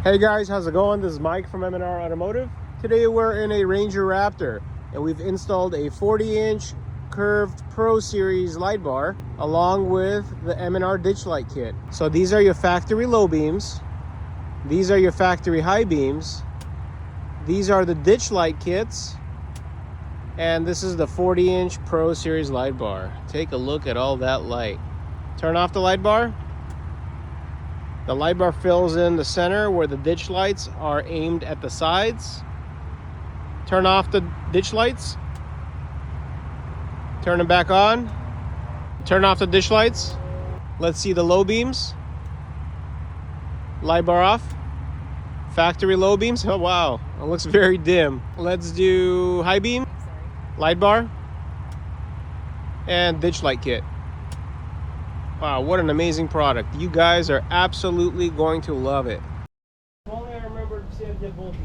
Hey guys, how's it going? This is Mike from M&R Automotive. Today we're in a Ranger Raptor and we've installed a 40-inch curved Pro Series light bar along with the M&R ditch light kit. So these are your factory low beams. These are your factory high beams. These are the ditch light kits. And this is the 40-inch Pro Series light bar. Take a look at all that light. Turn off the light bar. The light bar fills in the center where the ditch lights are aimed at the sides. Turn off the ditch lights. Turn them back on. Turn off the ditch lights. Let's see the low beams. Light bar off. Factory low beams. Oh wow, it looks very dim. Let's do high beam. Light bar. And ditch light kit. Wow, what an amazing product. You guys are absolutely going to love it. If only I remember to save the voltage.